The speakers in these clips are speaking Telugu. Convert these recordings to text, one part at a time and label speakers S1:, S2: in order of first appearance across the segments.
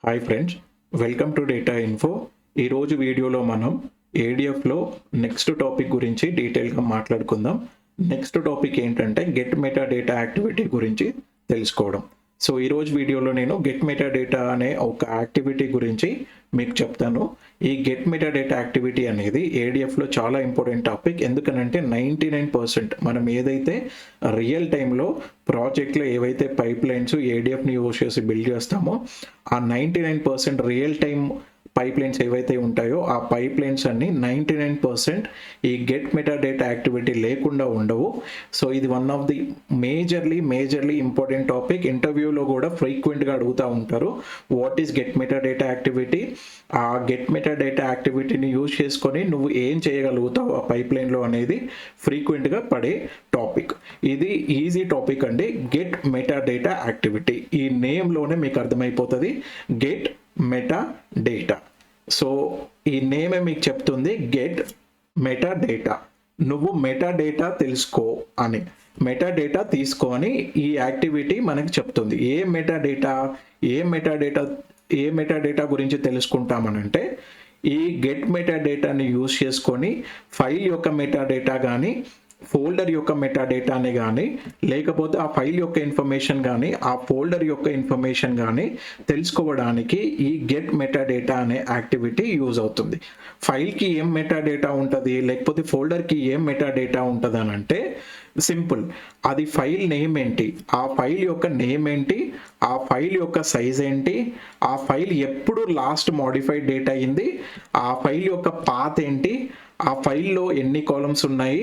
S1: Hi friends, welcome to data info. ఈరోజు వీడియోలో మనం ఏడిఎఫ్లో నెక్స్ట్ టాపిక్ గురించి డీటెయిల్గా మాట్లాడుకుందాం. నెక్స్ట్ టాపిక్ ఏంటంటే గెట్ మెటా డేటా యాక్టివిటీ గురించి తెలుసుకోవడం. సో ఈరోజు వీడియోలో నేను గెట్ మెటా డేటా అనే ఒక యాక్టివిటీ గురించి మీకు చెప్తాను. ఈ గెట్ మెటా డేటా యాక్టివిటీ అనేది ఏడిఎఫ్లో చాలా ఇంపార్టెంట్ టాపిక్. ఎందుకనంటే 99% మనం ఏదైతే రియల్ టైంలో ప్రాజెక్ట్లో ఏవైతే పైప్ లైన్స్ ఏడిఎఫ్ని యూజ్ చేసి బిల్డ్ చేస్తామో ఆ 99% రియల్ టైం పైప్ లైన్స్ ఏవైతే ఉంటాయో ఆ పైప్ లైన్స్ అన్ని 99% ఈ గెట్ మెటా డేటా యాక్టివిటీ లేకుండా ఉండవు. సో ఇది one of the majorly important topic. ఇంటర్వ్యూలో కూడా ఫ్రీక్వెంట్గా అడుగుతూ ఉంటారు, what is get meta data activity. ఆ గెట్ మెటా డేటా యాక్టివిటీని యూజ్ చేసుకొని నువ్వు ఏం చేయగలుగుతావు ఆ పైప్ లైన్లో అనేది ఫ్రీక్వెంట్గా పడే టాపిక్. ఇది ఈజీ టాపిక్ అండి, గెట్ మెటా డేటా యాక్టివిటీ. ఈ నేమ్లోనే మీకు అర్థమైపోతుంది గెట్ మెటా డేటా. సో ఈ నేమే మీకు చెప్తుంది గెట్ మెటా డేటా. నువ్వు మెటా డేటా తెలుసుకో అని, మెటా డేటా తీసుకొని ఈ యాక్టివిటీ మనకి చెప్తుంది. ఏ మెటా డేటా గురించి తెలుసుకుంటామనంటే ఈ గెట్ మెటా డేటాని యూజ్ చేసుకొని ఫైల్ యొక్క మెటా డేటా కానీ ఫోల్డర్ యొక్క మెటా డేటాని కానీ లేకపోతే ఆ ఫైల్ యొక్క ఇన్ఫర్మేషన్ కానీ ఆ ఫోల్డర్ యొక్క ఇన్ఫర్మేషన్ కానీ తెలుసుకోవడానికి ఈ గెట్ మెటా డేటా అనే యాక్టివిటీ యూజ్ అవుతుంది. ఫైల్కి ఏం మెటా డేటా ఉంటుంది లేకపోతే ఫోల్డర్కి ఏం మెటా డేటా ఉంటుంది అని అంటే సింపుల్, అది ఫైల్ నేమ్ ఏంటి, ఆ ఫైల్ యొక్క నేమ్ ఏంటి, ఆ ఫైల్ యొక్క సైజ్ ఏంటి, ఆ ఫైల్ ఎప్పుడు లాస్ట్ మోడిఫైడ్ డేట్ అయింది, ఆ ఫైల్ యొక్క పాత్ ఏంటి, ఆ ఫైల్లో ఎన్ని కాలమ్స్ ఉన్నాయి,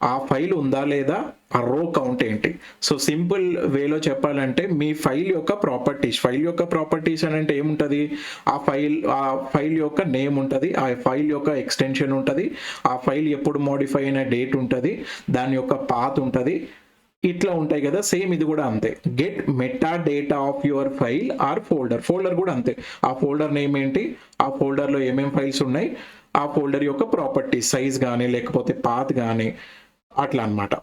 S1: ఆ ఫైల్ ఉందా లేదా, ఆ రో కౌంట్ ఏంటి. సో సింపుల్ వేలో చెప్పాలంటే మీ ఫైల్ యొక్క ప్రాపర్టీస్ అని అంటే ఏముంటుంది, ఆ ఫైల్ యొక్క నేమ్ ఉంటుంది, ఆ ఫైల్ యొక్క ఎక్స్టెన్షన్ ఉంటుంది, ఆ ఫైల్ ఎప్పుడు మోడిఫై అయిన డేట్ ఉంటుంది, దాని యొక్క పాత్ ఉంటుంది, ఇట్లా ఉంటాయి కదా. సేమ్ ఇది కూడా అంతే, get meta data of your file or folder కూడా అంతే. ఆ ఫోల్డర్ నేమ్ ఏంటి, ఆ ఫోల్డర్లో ఏమేం ఫైల్స్ ఉన్నాయి, ఆ ఫోల్డర్ యొక్క ప్రాపర్టీస్ సైజ్ కానీ లేకపోతే పాత్ కానీ అట్లా అనమాట.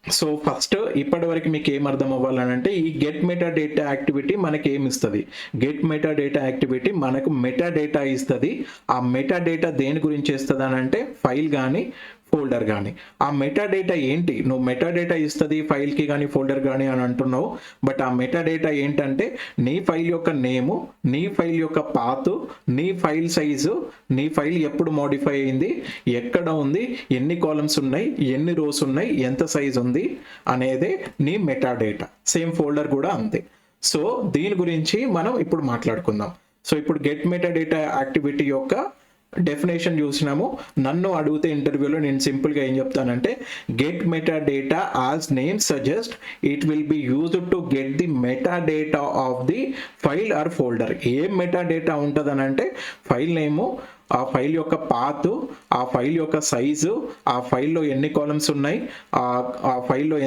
S1: సో ఫస్ట్ ఇప్పటి వరకు మీకు ఏం అర్థం అవ్వాలనంటే ఈ గెట్ మెటా డేటా యాక్టివిటీ మనకి ఏమి ఇస్తుంది. గెట్ మెటా డేటా యాక్టివిటీ మనకు మెటా డేటా ఇస్తుంది. ఆ మెటా డేటా దేని గురించి ఇస్తుంది అని అంటే ఫైల్ కానీ ఫోల్డర్ కానీ. ఆ మెటా డేటా ఏంటి, నువ్వు మెటా డేటా ఇస్తుంది ఫైల్కి కానీ ఫోల్డర్ కానీ అని అంటున్నావు, బట్ ఆ మెటా డేటా ఏంటంటే నీ ఫైల్ యొక్క నేము, నీ ఫైల్ యొక్క పాత్, నీ ఫైల్ సైజు, నీ ఫైల్ ఎప్పుడు మోడిఫై అయింది, ఎక్కడ ఉంది, ఎన్ని కాలమ్స్ ఉన్నాయి, ఎన్ని రోస్ ఉన్నాయి, ఎంత సైజ్ ఉంది అనేదే నీ మెటా డేటా. సేమ్ ఫోల్డర్ కూడా అంతే. సో దీని గురించి మనం ఇప్పుడు మాట్లాడుకుందాం. సో ఇప్పుడు గెట్ మెటా డేటా యాక్టివిటీ యొక్క డెఫినేషన్ చూసినాము. నన్ను అడిగితే ఇంటర్వ్యూలో నేను సింపుల్గా ఏం చెప్తానంటే get meta data as name suggest it will be used to get the meta data of the file or folder. ఏం మెటా డేటా ఉంటుంది అని అంటే ఫైల్ నేము, ఆ ఫైల్ యొక్క పాత్, ఆ ఫైల్ యొక్క సైజు, ఆ ఫైల్లో ఎన్ని కాలమ్స్ ఉన్నాయి, ఆ ఫైల్లో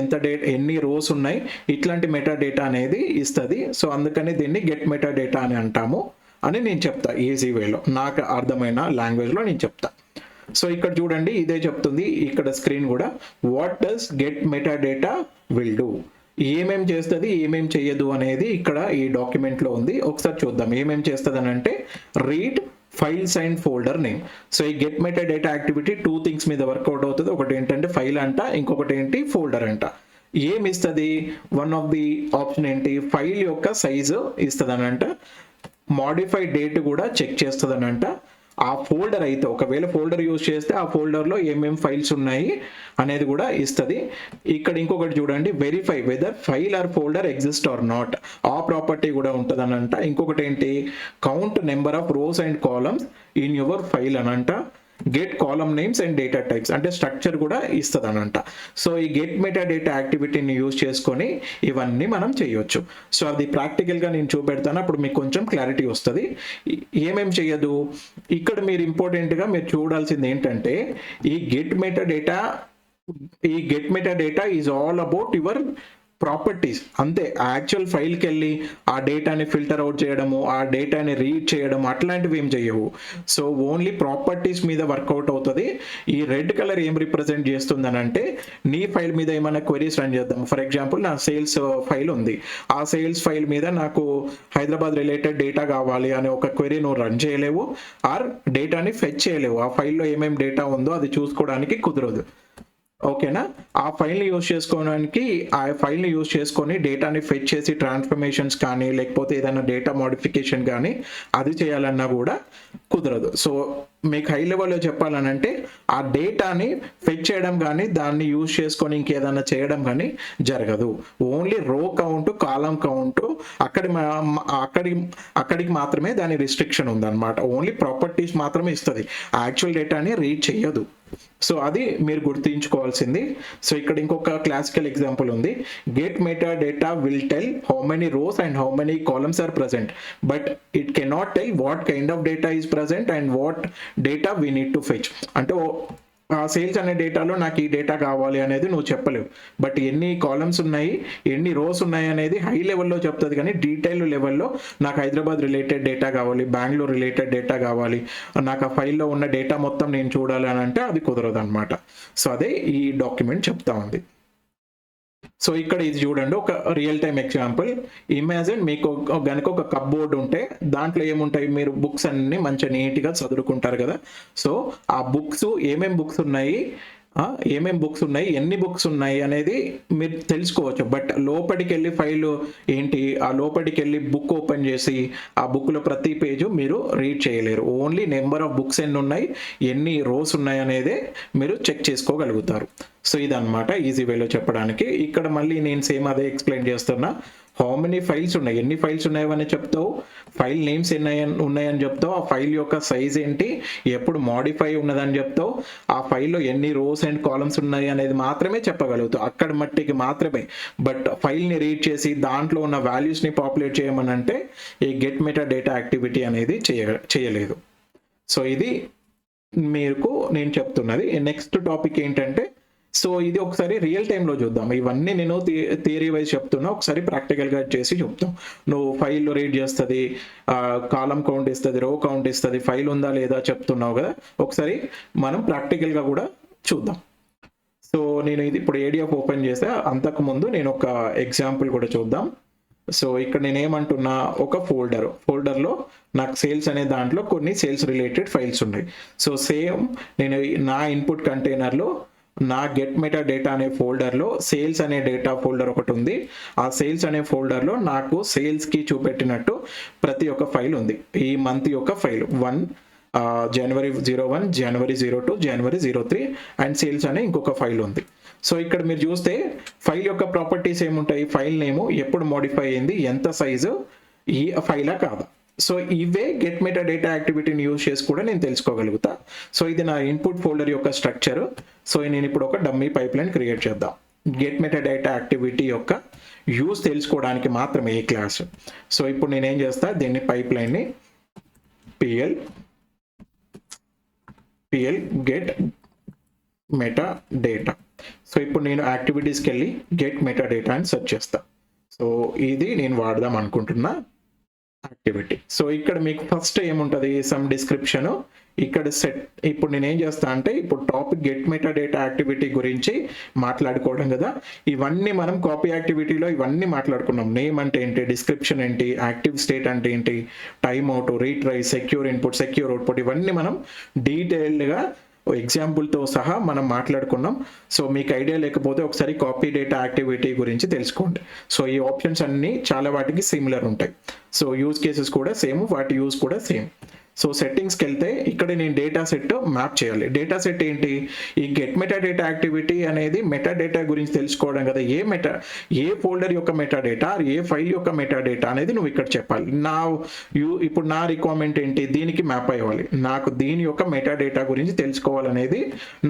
S1: ఎన్ని రోస్ ఉన్నాయి, ఇట్లాంటి మెటా డేటా అనేది ఇస్తుంది. సో అందుకని దీన్ని గెట్ మెటా డేటా అని అంటాము అని నేను చెప్తా. ఈజీ వేలో నాకు అర్థమైన లాంగ్వేజ్లో నేను చెప్తా. సో ఇక్కడ చూడండి ఇదే చెప్తుంది ఇక్కడ స్క్రీన్ కూడా, what does get meta data will do. ఏమేం చేస్తుంది ఏమేం చేయదు అనేది ఇక్కడ ఈ డాక్యుమెంట్లో ఉంది. ఒకసారి చూద్దాం ఏమేం చేస్తుంది అని అంటే read files and folder name. So ఈ get meta data activity 2 things మీద వర్కౌట్ అవుతుంది. ఒకటి ఏంటంటే ఫైల్ అంట, ఇంకొకటి ఏంటి ఫోల్డర్ అంట. ఏమి ఇస్తుంది, వన్ ఆఫ్ ది ఆప్షన్ ఏంటి, ఫైల్ యొక్క సైజు ఇస్తుంది అనంట, మోడిఫై డేట్ కూడా చెక్ చేస్తుందనంట. ఆ ఫోల్డర్ అయితే ఒకవేళ ఫోల్డర్ యూజ్ చేస్తే ఆ ఫోల్డర్లో ఏమేం ఫైల్స్ ఉన్నాయి అనేది కూడా ఇస్తుంది. ఇక్కడ ఇంకొకటి చూడండి, verify whether file or folder exist or not, ఆ ప్రాపర్టీ కూడా ఉంటుందనంట. ఇంకొకటి ఏంటి, count number of rows and columns in your file అనంట. Get column names and data types అంటే స్ట్రక్చర్ కూడా ఇస్తుంది అనంట. సో ఈ గెట్ మెటా డేటా యాక్టివిటీని యూజ్ చేసుకొని ఇవన్నీ మనం చేయొచ్చు. సో అది ప్రాక్టికల్గా నేను చూపెడతాను, అప్పుడు మీకు కొంచెం క్లారిటీ వస్తుంది. ఏమేం చేయదు ఇక్కడ మీరు ఇంపార్టెంట్గా మీరు చూడాల్సింది ఏంటంటే ఈ get meta data is all about your properties అంతే. యాక్చువల్ ఫైల్కి వెళ్ళి ఆ డేటాని ఫిల్టర్ అవుట్ చేయడము, ఆ డేటాని రీడ్ చేయడం అట్లాంటివి ఏం చేయవు. సో ఓన్లీ ప్రాపర్టీస్ మీద వర్కౌట్ అవుతుంది. ఈ రెడ్ కలర్ ఏం రిప్రజెంట్ చేస్తుందని అంటే, నీ ఫైల్ మీద ఏమైనా క్వెరీస్ రన్ చేద్దాం. ఫర్ ఎగ్జాంపుల్ నా సేల్స్ ఫైల్ ఉంది, ఆ సేల్స్ ఫైల్ మీద నాకు హైదరాబాద్ రిలేటెడ్ డేటా కావాలి అనే ఒక క్వెరీ నువ్వు రన్ చేయలేవు, ఆర్ డేటాని ఫెచ్ చేయలేవు. ఆ ఫైల్లో ఏమేమి డేటా ఉందో అది చూసుకోవడానికి కుదరదు. ఓకేనా? ఆ ఫైల్ని యూజ్ చేసుకొని డేటాని ఫెచ్ చేసి ట్రాన్స్ఫర్మేషన్స్ కానీ లేకపోతే ఏదైనా డేటా మోడిఫికేషన్ కానీ అది చేయాలన్నా కూడా కుదరదు. సో మీకు హై లెవెల్లో చెప్పాలనంటే ఆ డేటాని ఫెచ్ చేయడం కానీ దాన్ని యూజ్ చేసుకొని ఇంకేదైనా చేయడం కానీ జరగదు. ఓన్లీ రో కౌంట్, కాలం కౌంట్ అక్కడికి మాత్రమే దాని రిస్ట్రిక్షన్ ఉందన్నమాట. ఓన్లీ ప్రాపర్టీస్ మాత్రమే ఇస్తుంది, యాక్చువల్ డేటాని రీడ్ చేయదు. సో అది మీరు గుర్తుంచుకోవాల్సింది. సో ఇక్కడ ఇంకొక క్లాసికల్ ఎగ్జాంపుల్ ఉంది. Get meta data will tell how many rows and how many columns are present, but it cannot tell what kind of data is present and what data we need to fetch. అంటే ఆ సేల్స్ అనే డేటాలో నాకు ఈ డేటా కావాలి అనేది నువ్వు చెప్పలేవు, బట్ ఎన్ని కాలమ్స్ ఉన్నాయి, ఎన్ని రోస్ ఉన్నాయి అనేది హై లెవెల్లో చెప్తుంది. కానీ డీటెయిల్ లెవెల్లో నాకు హైదరాబాద్ రిలేటెడ్ డేటా కావాలి, బెంగళూరు రిలేటెడ్ డేటా కావాలి, నాకు ఆ ఫైల్లో ఉన్న డేటా మొత్తం నేను చూడాలి అని అంటే అది కుదరదు అనమాట. సో అదే ఈ డాక్యుమెంట్ చెప్తా ఉంది. సో ఇక్కడ ఇది చూడండి, ఒక రియల్ టైమ్ ఎగ్జాంపుల్. ఇమాజిన్ మీకు గనుక ఒక కప్ బోర్డ్ ఉంటే దాంట్లో ఏముంటాయి, మీరు బుక్స్ అన్ని మంచిగా నీట్గా చదువుకుంటారు కదా. సో ఆ బుక్స్ ఏమేం బుక్స్ ఉన్నాయి, ఎన్ని బుక్స్ ఉన్నాయి అనేది మీరు తెలుసుకోవచ్చు. బట్ లోపలికి వెళ్ళి ఫైల్ ఏంటి, ఆ లోపలికి వెళ్ళి బుక్ ఓపెన్ చేసి ఆ బుక్లో ప్రతి పేజు మీరు రీడ్ చేయలేరు. ఓన్లీ నెంబర్ ఆఫ్ బుక్స్ ఎన్ని ఉన్నాయి, ఎన్ని రోస్ ఉన్నాయి అనేదే మీరు చెక్ చేసుకోగలుగుతారు. సో ఇదన్నమాట ఈజీ వేలో చెప్పడానికి. ఇక్కడ మళ్ళీ నేను సేమ్ అదే ఎక్స్ప్లెయిన్ చేస్తున్నా. హౌ మెనీ ఫైల్స్ ఉన్నాయి, ఎన్ని ఫైల్స్ ఉన్నాయని చెప్తావు, ఫైల్ నేమ్స్ ఉన్నాయని చెప్తావు, ఆ ఫైల్ యొక్క సైజ్ ఏంటి, ఎప్పుడు మాడిఫై ఉన్నదని చెప్తావు, ఆ ఫైల్లో ఎన్ని రోస్ అండ్ కాలమ్స్ ఉన్నాయి అనేది మాత్రమే చెప్పగలుగుతావు, అక్కడ మట్టికి మాత్రమే. బట్ ఫైల్ని రీడ్ చేసి దాంట్లో ఉన్న వాల్యూస్ని పాపులేట్ చేయమని అంటే ఈ గెట్ మెటా డేటా యాక్టివిటీ అనేది చేయలేదు. సో ఇది మీకు నేను చెప్తున్నది. నెక్స్ట్ టాపిక్ ఏంటంటే, సో ఇది ఒకసారి రియల్ టైంలో చూద్దాం. ఇవన్నీ నేను థియరీ వైజ్ చెప్తున్నా, ఒకసారి ప్రాక్టికల్గా చేసి చెప్తాం. నువ్వు ఫైల్లో రీడ్ చేస్తుంది, కాలం కౌంట్ ఇస్తుంది, రో కౌంట్ ఇస్తుంది, ఫైల్ ఉందా లేదా చెప్తున్నావు కదా, ఒకసారి మనం ప్రాక్టికల్గా కూడా చూద్దాం. సో నేను ఇది ఇప్పుడు ఏడిఎఫ్ ఓపెన్ చేస్తే అంతకుముందు నేను ఒక ఎగ్జాంపుల్ కూడా చూద్దాం. సో ఇక్కడ నేను ఏమంటున్నా, ఒక ఫోల్డర్లో నాకు సేల్స్ అనే దాంట్లో కొన్ని సేల్స్ రిలేటెడ్ ఫైల్స్ ఉన్నాయి. సో సేమ్ నేను నా ఇన్పుట్ కంటైనర్లో నా గెట్ మెటా డేటా అనే ఫోల్డర్లో సేల్స్ అనే డేటా ఫోల్డర్ ఒకటి ఉంది. ఆ సేల్స్ అనే ఫోల్డర్లో నాకు సేల్స్కి చూపెట్టినట్టు ప్రతి ఒక్క ఫైల్ ఉంది. ఈ మంత్ యొక్క file January 01, January 02, January 03 and sales అనే ఇంకొక ఫైల్ ఉంది. సో ఇక్కడ మీరు చూస్తే ఫైల్ యొక్క ప్రాపర్టీస్ ఏముంటాయి, ఫైల్ నేము, ఎప్పుడు మోడిఫై అయింది, ఎంత సైజు, ఈ ఫైలా కాదా. సో ఇవే గెట్ మెటా డేటా యాక్టివిటీని యూజ్ చేసి కూడా నేను తెలుసుకోగలుగుతా. సో ఇది నా ఇన్పుట్ ఫోల్డర్ యొక్క స్ట్రక్చర్. సో నేను ఇప్పుడు ఒక డమ్మీ పైప్లైన్ క్రియేట్ చేద్దాం. గెట్ మెటా డేటా యాక్టివిటీ యొక్క యూజ్ తెలుసుకోవడానికి మాత్రమే ఈ క్లాస్. సో ఇప్పుడు నేనేం చేస్తా, దీన్ని పైప్లైన్ని PL get meta data. So ఇప్పుడు నేను యాక్టివిటీస్కి వెళ్ళి గెట్ మెటా డేటా అని సెర్చ్ చేస్తా. సో ఇది నేను వాడదాం అనుకుంటున్నా యాక్టివిటీ. సో ఇక్కడ మీకు ఫస్ట్ ఏముంటుంది, సమ్ డిస్క్రిప్షన్, ఇక్కడ సెట్. ఇప్పుడు నేను ఏం చేస్తా అంటే, ఇప్పుడు topic get meta data activity గురించి మాట్లాడుకోవడం కదా, ఇవన్నీ మనం కాపీ యాక్టివిటీలో ఇవన్నీ మాట్లాడుకున్నాం. నేమ్ అంటే ఏంటి, డిస్క్రిప్షన్ ఏంటి, యాక్టివ్ స్టేట్ అంటే ఏంటి, time out, retry, secure input, secure output, ఇవన్నీ మనం డీటెయిల్డ్గా ఎగ్జాంపుల్తో సహా మనం మాట్లాడుకున్నాం. సో మీకు ఐడియా లేకపోతే ఒకసారి కాపీ డేటా యాక్టివిటీ గురించి తెలుసుకోండి. సో ఈ ఆప్షన్స్ అన్నీ చాలా వాటికి సిమిలర్ ఉంటాయి. సో యూజ్ కేసెస్ కూడా సేమ్, వాటి యూజ్ కూడా సేమ్. సో సెట్టింగ్స్కి వెళ్తే ఇక్కడ నేను డేటా సెట్ మ్యాప్ చేయాలి. డేటా సెట్ ఏంటి, ఈ గెట్ మెటా డేటా యాక్టివిటీ అనేది మెటా డేటా గురించి తెలుసుకోవడం కదా. ఏ ఫోల్డర్ యొక్క మెటా డేటా, ఏ ఫైల్ యొక్క మెటా డేటా అనేది నువ్వు ఇక్కడ చెప్పాలి. ఇప్పుడు నా రిక్వైర్మెంట్ ఏంటి, దీనికి మ్యాప్ అయ్యాలి, నాకు దీని యొక్క మెటా డేటా గురించి తెలుసుకోవాలనేది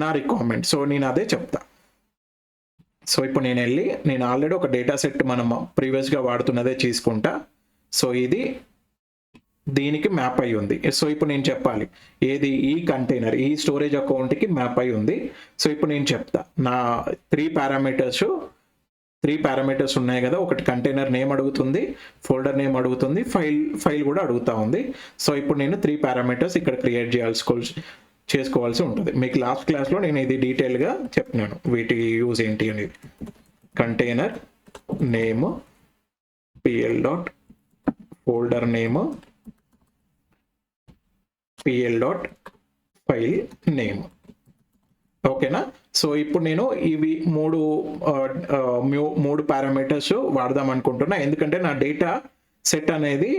S1: నా రిక్వైర్మెంట్. సో నేను అదే చెప్తా. సో ఇప్పుడు నేను ఆల్రెడీ ఒక డేటా సెట్ మనం ప్రీవియస్గా వాడుతున్నదే తీసుకుంటా. సో ఇది దీనికి మ్యాప్ అయి ఉంది. సో ఇప్పుడు నేను చెప్పాలి ఏది, ఈ కంటైనర్, ఈ స్టోరేజ్ అకౌంట్కి మ్యాప్ అయి ఉంది. సో ఇప్పుడు నేను చెప్తా, నా 3 పారామీటర్స్ 3 పారామీటర్స్ ఉన్నాయి కదా, ఒకటి కంటైనర్ నేమ్ అడుగుతుంది, ఫోల్డర్ నేమ్ అడుగుతుంది, ఫైల్ కూడా అడుగుతా ఉంది. సో ఇప్పుడు నేను 3 పారామీటర్స్ ఇక్కడ క్రియేట్ చేసుకోవాల్సి ఉంటుంది. మీకు లాస్ట్ క్లాస్లో నేను ఇది డీటెయిల్గా చెప్పినాను వీటి యూజ్ ఏంటి అనేది. Container name PL dot folder name PL dot file name. ఓకేనా? సో ఇప్పుడు నేను ఇవి మూడు పారామీటర్స్ వాడదాం అనుకుంటున్నా, ఎందుకంటే నా డేటా సెట్ అనేది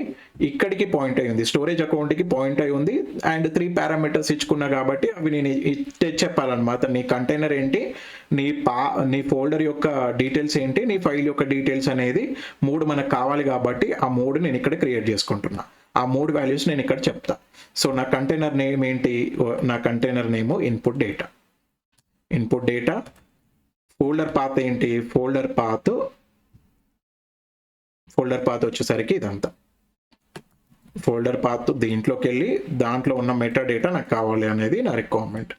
S1: ఇక్కడికి పాయింట్ అయి ఉంది, స్టోరేజ్ అకౌంట్కి పాయింట్ అయి ఉంది, అండ్ 3 పారామీటర్స్ ఇచ్చుకున్నా కాబట్టి అవి నేను చెప్పాలన్నమాట. నీ కంటైనర్ ఏంటి, నీ ఫోల్డర్ యొక్క డీటెయిల్స్ ఏంటి, నీ ఫైల్ యొక్క డీటెయిల్స్ అనేది 3 మనకు కావాలి కాబట్టి ఆ 3 నేను ఇక్కడ క్రియేట్ చేసుకుంటున్నా. ఆ 3 వాల్యూస్ నేను ఇక్కడ చెప్తా. సో నా కంటైనర్ నేమ్ ఏంటి, నా container name input data, folder path ఏంటి, ఫోల్డర్ పాత్ వచ్చేసరికి ఇదంతా ఫోల్డర్ పాత్. దీంట్లోకి వెళ్ళి దాంట్లో ఉన్న మెటా డేటా నాకు కావాలి అనేది నా రిక్వైర్మెంట్.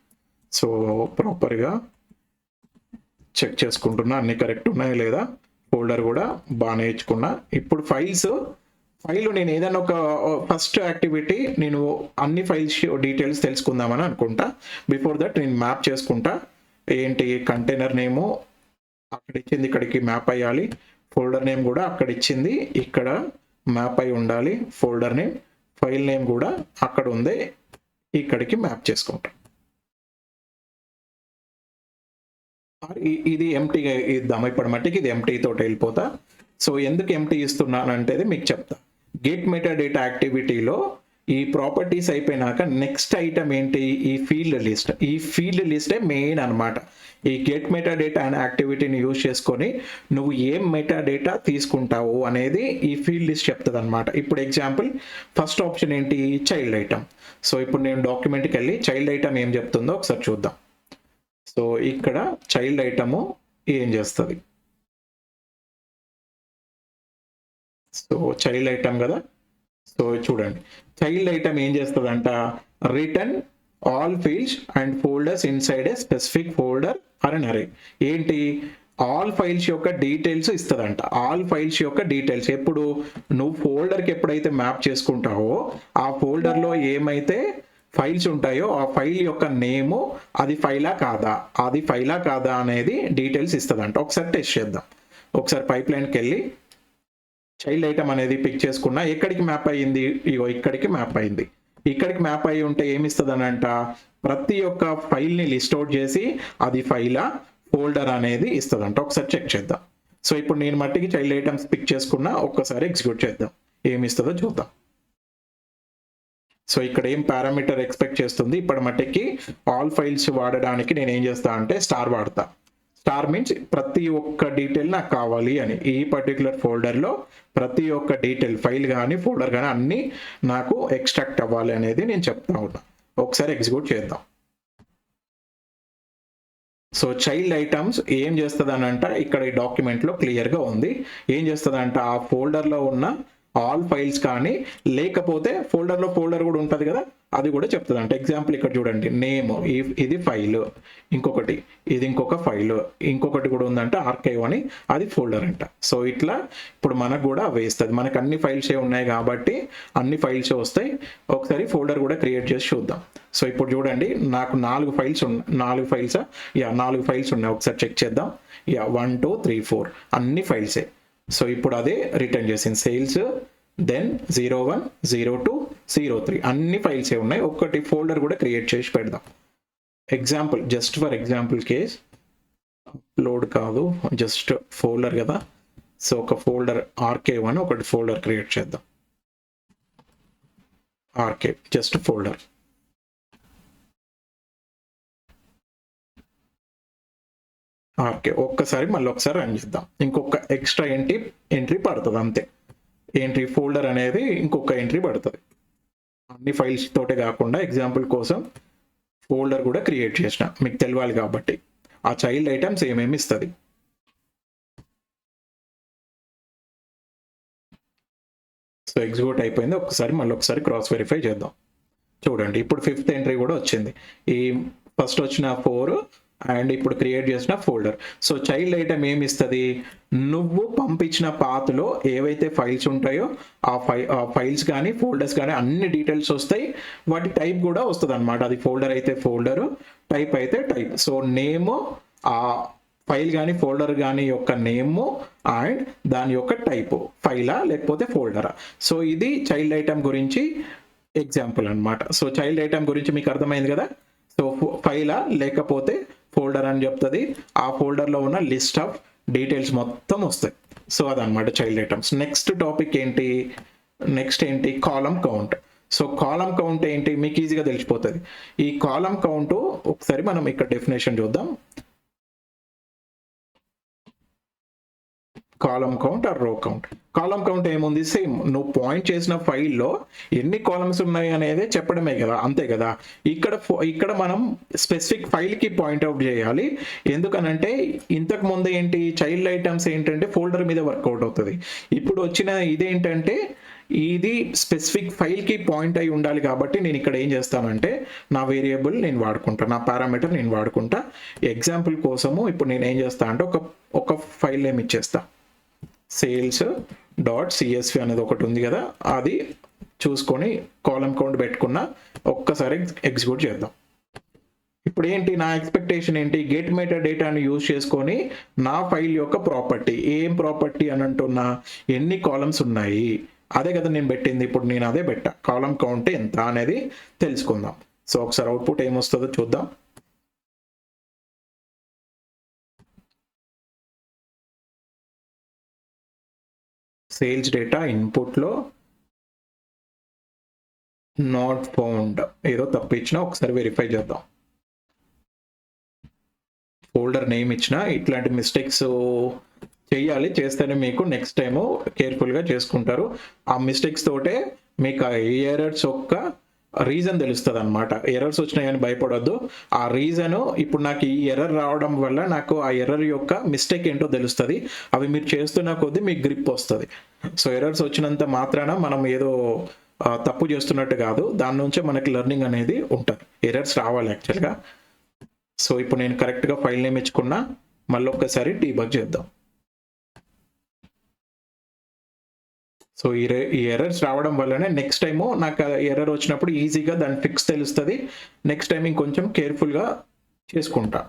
S1: సో ప్రాపర్గా చెక్ చేసుకుంటున్నా అన్ని కరెక్ట్ ఉన్నాయా లేదా, ఫోల్డర్ కూడా బాగానే ఇచ్చుకున్నా. ఇప్పుడు ఫైల్ నేను ఏదైనా ఒక ఫస్ట్ యాక్టివిటీ నేను అన్ని ఫైల్స్ డీటెయిల్స్ తెలుసుకుందామని అనుకుంటా. బిఫోర్ దట్ నేను మ్యాప్ చేసుకుంటా. ఏంటి, కంటైనర్ నేము అక్కడ ఇచ్చింది ఇక్కడికి మ్యాప్ అయ్యాలి, ఫోల్డర్ నేమ్ కూడా అక్కడ ఇచ్చింది ఇక్కడ మ్యాప్ అయి ఉండాలి, ఫోల్డర్ నేమ్, ఫైల్ నేమ్ కూడా అక్కడ ఉంది ఇక్కడికి మ్యాప్ చేసుకుంటా. ఇది ఎంటీగా ఇద్దాం ఇప్పుడు మట్టికి, ఇది ఎంటీ తోటి వెళ్ళిపోతా. సో ఎందుకు ఎంటీ ఇస్తున్నానంటే మీకు చెప్తా. గెట్ మెటా డేటా యాక్టివిటీలో ఈ ప్రాపర్టీస్ అయిపోయినాక నెక్స్ట్ ఐటమ్ ఏంటి, ఈ ఫీల్డ్ లిస్టే మెయిన్ అనమాట. ఈ గెట్ మెటా డేటా అనే యాక్టివిటీని యూజ్ చేసుకొని నువ్వు ఏం మెటా డేటా తీసుకుంటావు అనేది ఈ ఫీల్డ్ లిస్ట్ చెప్తుంది అనమాట. ఇప్పుడు ఎగ్జాంపుల్ ఫస్ట్ ఆప్షన్ ఏంటి, చైల్డ్ ఐటమ్. సో ఇప్పుడు నేను డాక్యుమెంట్కి వెళ్ళి చైల్డ్ ఐటమ్ ఏం చెప్తుందో ఒకసారి చూద్దాం. సో ఇక్కడ చైల్డ్ ఐటము ఏం చేస్తుంది, సో చైల్డ్ ఐటమ్ కదా. సో చూడండి, చైల్డ్ ఐటమ్ ఏం చేస్తుందంట, return all fields and folders inside a specific folder or an array. ఏంటి, ఆల్ ఫైల్స్ యొక్క డీటెయిల్స్ ఇస్తుందంట. ఆల్ ఫైల్స్ యొక్క డీటెయిల్స్ ఎప్పుడు నువ్వు ఫోల్డర్కి ఎప్పుడైతే మ్యాప్ చేసుకుంటావో ఆ ఫోల్డర్లో ఏమైతే ఫైల్స్ ఉంటాయో ఆ ఫైల్ యొక్క నేము అది ఫైలా కాదా అనేది డీటెయిల్స్ ఇస్తుందంట. ఒకసారి టెస్ట్ చేద్దాం. ఒకసారి పైప్ లైన్కి వెళ్ళి చైల్డ్ ఐటమ్ అనేది పిక్ చేసుకున్నా, ఎక్కడికి మ్యాప్ అయ్యింది, ఇగో ఇక్కడికి మ్యాప్ అయింది. ఇక్కడికి మ్యాప్ అయ్యి ఉంటే ఏమిస్తుంది అనంట, ప్రతి ఒక్క ఫైల్ని లిస్ట్ అవుట్ చేసి అది ఫైలా ఫోల్డర్ అనేది ఇస్తుందంట. ఒకసారి చెక్ చేద్దాం. సో ఇప్పుడు నేను మట్టికి చైల్డ్ ఐటమ్స్ పిక్ చేసుకున్నా, ఒక్కసారి ఎగ్జిక్యూట్ చేద్దాం, ఏమి ఇస్తుందో చూద్దాం. సో ఇక్కడ ఏం పారామీటర్ ఎక్స్పెక్ట్ చేస్తుంది, ఇప్పటి మట్టికి ఆల్ ఫైల్స్ వాడడానికి నేను ఏం చేస్తా అంటే స్టార్ వాడతా. స్టార్ మీన్స్ ప్రతి ఒక్క డీటెయిల్ నాకు కావాలి అని, ఈ పర్టికులర్ ఫోల్డర్లో ప్రతి ఒక్క డీటెయిల్ ఫైల్ కానీ ఫోల్డర్ కానీ అన్నీ నాకు ఎక్స్ట్రాక్ట్ అవ్వాలి అనేది నేను చెప్తా ఉన్నా. ఒకసారి ఎగ్జిక్యూట్ చేద్దాం. సో చైల్డ్ ఐటమ్స్ ఏం చేస్తుంది అనంట, ఇక్కడ ఈ డాక్యుమెంట్లో క్లియర్గా ఉంది. ఏం చేస్తుందంట, ఆ ఫోల్డర్లో ఉన్న ఆల్ ఫైల్స్ కానీ లేకపోతే ఫోల్డర్లో ఫోల్డర్ కూడా ఉంటుంది కదా, అది కూడా చెప్తుంది అంట. ఎగ్జాంపుల్ ఇక్కడ చూడండి, నేమ్ ఇది ఫైల్, ఇంకొకటి ఇది ఇంకొక ఫైల్, ఇంకొకటి కూడా ఉందంట ఆర్కైవ్ అని, అది ఫోల్డర్ అంట. సో ఇట్లా ఇప్పుడు మనకు కూడా వేస్తుంది. మనకు అన్ని ఫైల్సే ఉన్నాయి కాబట్టి అన్ని ఫైల్సే వస్తాయి. ఒకసారి ఫోల్డర్ కూడా క్రియేట్ చేసి చూద్దాం. సో ఇప్పుడు చూడండి, నాకు 4 ఫైల్స్ ఉన్నాయి. 4 ఫైల్స్ ఉన్నాయి. ఒకసారి చెక్ చేద్దాం. 1 2 3 4 అన్ని ఫైల్సే. సో ఇప్పుడు అదే రిటర్న్ చేసింది, సేల్స్, దెన్ 01 02 03 అన్ని ఫైల్సే ఉన్నాయి. ఒక్కటి ఫోల్డర్ కూడా క్రియేట్ చేసి పెడదాం. Example, just for example case, upload కాదు జస్ట్ ఫోల్డర్ కదా. సో ఒక ఫోల్డర్ ఆర్కేవ్ అని ఒకటి ఫోల్డర్ క్రియేట్ చేద్దాం. Archive just folder. ఓకే, ఒక్కసారి మళ్ళీ ఒకసారి రన్ చేద్దాం. ఇంకొక ఎక్స్ట్రా ఎంట్రీ పడుతుంది అంతే. ఎంట్రీ ఫోల్డర్ అనేది ఇంకొక ఎంట్రీ పడుతుంది. అన్ని ఫైల్స్ తోటే కాకుండా ఎగ్జాంపుల్ కోసం ఫోల్డర్ కూడా క్రియేట్ చేసిన, మీకు తెలియాలి కాబట్టి. ఆ చైల్డ్ ఐటమ్స్ ఏమేమి ఇస్తుంది. సో ఎగ్జిక్యూట్ అయిపోయింది. మళ్ళీ ఒకసారి క్రాస్ వెరిఫై చేద్దాం. చూడండి, ఇప్పుడు 5th ఎంట్రీ కూడా వచ్చింది. ఈ ఫస్ట్ వచ్చిన 4 అండ్ ఇప్పుడు క్రియేట్ చేసిన ఫోల్డర్. సో చైల్డ్ ఐటమ్ ఏమి ఇస్తుంది, నువ్వు పంపించిన పాత్లో ఏవైతే ఫైల్స్ ఉంటాయో ఆ ఫైల్స్ కానీ ఫోల్డర్స్ కానీ అన్ని డీటెయిల్స్ వస్తాయి, వాటి టైప్ కూడా వస్తుంది అనమాట. అది ఫోల్డర్ అయితే ఫోల్డరు, టైప్ అయితే టైప్. సో నేము, ఆ ఫైల్ కానీ ఫోల్డర్ కానీ యొక్క నేము అండ్ దాని యొక్క టైపు, ఫైలా లేకపోతే ఫోల్డరా. సో ఇది చైల్డ్ ఐటమ్ గురించి ఎగ్జాంపుల్ అనమాట. సో చైల్డ్ ఐటమ్ గురించి మీకు అర్థమైంది కదా. సో ఫైలా లేకపోతే ఫోల్డర్ అని చెప్తుంది, ఆ ఫోల్డర్లో ఉన్న లిస్ట్ ఆఫ్ డీటెయిల్స్ మొత్తం వస్తాయి. సో అదనమాట చైల్డ్ ఐటమ్స్. నెక్స్ట్ టాపిక్ ఏంటి, నెక్స్ట్ ఏంటి, column count. So column count ఏంటి మీకు ఈజీగా తెలిసిపోతుంది. ఈ కాలమ్ కౌంట్ ఒకసారి మనం ఇక్కడ డెఫినేషన్ చూద్దాం. కాలమ్ కౌంట్ ఆర్ రో కౌంట్. కాలమ్ కౌంట్ ఏముంది, సేమ్ నువ్వు పాయింట్ చేసిన ఫైల్లో ఎన్ని కాలమ్స్ ఉన్నాయి అనేది చెప్పడమే కదా, అంతే కదా. ఇక్కడ మనం స్పెసిఫిక్ ఫైల్కి పాయింట్అవుట్ చేయాలి. ఎందుకనంటే ఇంతకు ముందు ఏంటి, చైల్డ్ ఐటమ్స్ ఏంటంటే ఫోల్డర్ మీద వర్కౌట్ అవుతుంది. ఇప్పుడు వచ్చిన ఇదేంటంటే ఇది స్పెసిఫిక్ ఫైల్కి పాయింట్ అయి ఉండాలి. కాబట్టి నేను ఇక్కడ ఏం చేస్తానంటే నా వేరియబుల్ నేను వాడుకుంటా, నా పారామీటర్ నేను వాడుకుంటా. ఎగ్జాంపుల్ కోసము ఇప్పుడు నేను ఏం చేస్తా అంటే ఒక ఫైల్ నేమ్ ఇచ్చేస్తా, sales.csv అనేది ఒకటి ఉంది కదా, అది చూసుకొని కాలమ్ కౌంట్ పెట్టుకున్న ఒక్కసారి ఎగ్జిక్యూట్ చేద్దాం. ఇప్పుడు ఏంటి నా ఎక్స్పెక్టేషన్ ఏంటి, గెట్ మెటా డేటాని యూజ్ చేసుకొని నా ఫైల్ యొక్క ప్రాపర్టీ, ఏం ప్రాపర్టీ అని అంటున్నా, ఎన్ని కాలమ్స్ ఉన్నాయి అదే కదా నేను పెట్టింది. ఇప్పుడు నేను అదే పెట్టా, కాలమ్ కౌంట్ ఎంత అనేది తెలుసుకుందాం. సో ఒకసారి అవుట్పుట్ ఏమొస్తుందో చూద్దాం. సేల్స్ డేటా ఇన్పుట్లో నాట్ ఫౌండ్, ఏదో తప్పు ఇచ్చినా ఒకసారి వెరిఫై చేద్దాం. ఫోల్డర్ నేమ్ ఇచ్చిన ఇట్లాంటి మిస్టేక్స్ చేయాలి, చేస్తేనే మీకు నెక్స్ట్ టైము కేర్ఫుల్గా చేసుకుంటారు. ఆ మిస్టేక్స్ తోటే మీకు ఆ ఎర్రర్స్ యొక్క రీజన్ తెలుస్తుంది అనమాట. ఎర్రర్స్ వచ్చినాయని భయపడొద్దు. ఆ రీజను ఇప్పుడు నాకు ఈ ఎర్రర్ రావడం వల్ల నాకు ఆ ఎర్రర్ యొక్క మిస్టేక్ ఏంటో తెలుస్తుంది. అవి మీరు చేస్తున్న కొద్దీ మీకు గ్రిప్ వస్తుంది. సో ఎర్రర్స్ వచ్చినంత మాత్రాన మనం ఏదో తప్పు చేస్తున్నట్టు కాదు, దాని నుంచే మనకి లెర్నింగ్ అనేది ఉంటుంది. ఎర్రర్స్ రావాలి యాక్చువల్గా. సో ఇప్పుడు నేను కరెక్ట్గా ఫైల్ నేమ్ ఇచ్చుకున్నా, మళ్ళీ ఒక్కసారి డీబగ్ చేద్దాం. సో ఈ ఎర్రర్స్ రావడం వల్లనే నెక్స్ట్ టైము నాకు ఎర్రర్ వచ్చినప్పుడు ఈజీగా దాని ఫిక్స్ తెలుస్తుంది. నెక్స్ట్ టైం ఇంకొంచెం కేర్ఫుల్గా చేసుకుంటా.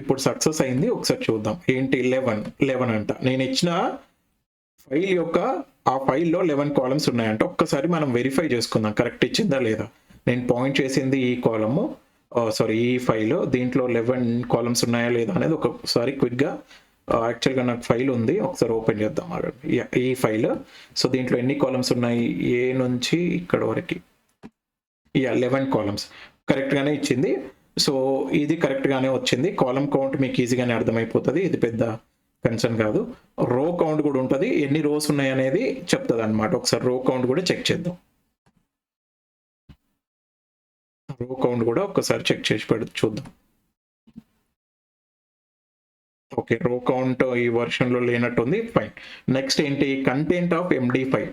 S1: ఇప్పుడు సక్సెస్ అయింది, ఒకసారి చూద్దాం. ఏంటి 11 అంట. నేను ఇచ్చిన ఫైల్ యొక్క ఆ ఫైల్లో 11 కాలమ్స్ ఉన్నాయంట. ఒక్కసారి మనం వెరిఫై చేసుకుందాం కరెక్ట్ ఇచ్చిందా లేదా. నేను పాయింట్ చేసింది ఈ కాలము, ఈ ఫైల్, దీంట్లో 11 కాలమ్స్ ఉన్నాయా లేదా అనేది ఒకసారి క్విక్గా, యాక్చువల్గా నాకు ఫైల్ ఉంది, ఒకసారి ఓపెన్ చేద్దాం ఈ ఫైల్. సో దీంట్లో ఎన్ని కాలమ్స్ ఉన్నాయి, ఏ నుంచి ఇక్కడ వరకు, 11 కాలమ్స్ కరెక్ట్గానే ఇచ్చింది. సో ఇది కరెక్ట్గానే వచ్చింది. కాలమ్ కౌంట్ మీకు ఈజీగానే అర్థమైపోతుంది, ఇది పెద్ద కన్సర్న్ కాదు. రో కౌంట్ కూడా ఉంటుంది, ఎన్ని రోస్ ఉన్నాయి అనేది చెప్తుంది అనమాట. ఒకసారి రో కౌంట్ కూడా చెక్ చేద్దాం. రో కౌంట్ కూడా ఒక్కసారి చెక్ చేసి చూద్దాం. ఓకే, రో కౌంట్ ఈ వర్షన్లో లేనట్టుంది, ఫైన్. నెక్స్ట్ ఏంటి, కంటెంట్ ఆఫ్ MD5.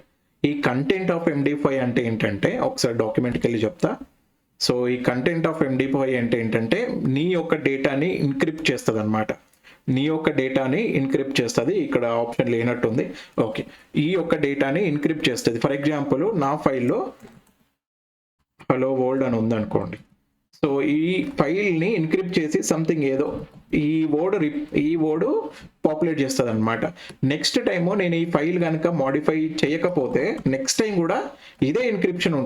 S1: ఈ కంటెంట్ ఆఫ్ MD5 అంటే ఏంటంటే, ఒకసారి డాక్యుమెంట్కి వెళ్ళి చెప్తా. సో ఈ కంటెంట్ ఆఫ్ MD5 అంటే ఏంటంటే నీ యొక్క డేటాని ఇన్క్రిప్ట్ చేస్తుంది అనమాట. నీ యొక్క డేటాని ఇన్క్రిప్ట్ చేస్తుంది. ఇక్కడ ఆప్షన్ లేనట్టుంది. ఓకే, ఈ యొక్క డేటాని ఇన్క్రిప్ట్ చేస్తుంది. ఫర్ ఎగ్జాంపుల్ నా ఫైల్లో హలో వరల్డ్ అని ఉందనుకోండి. సో ఈ ఫైల్ని ఇన్క్రిప్ట్ చేసి సంథింగ్ ఏదో ఈ వర్డ్ పాపులేట్ చేస్తుంది అనమాట. నెక్స్ట్ టైము నేను ఈ ఫైల్ కనుక మాడిఫై చేయకపోతే నెక్స్ట్ టైం కూడా ఇదే ఇన్క్రిప్షన్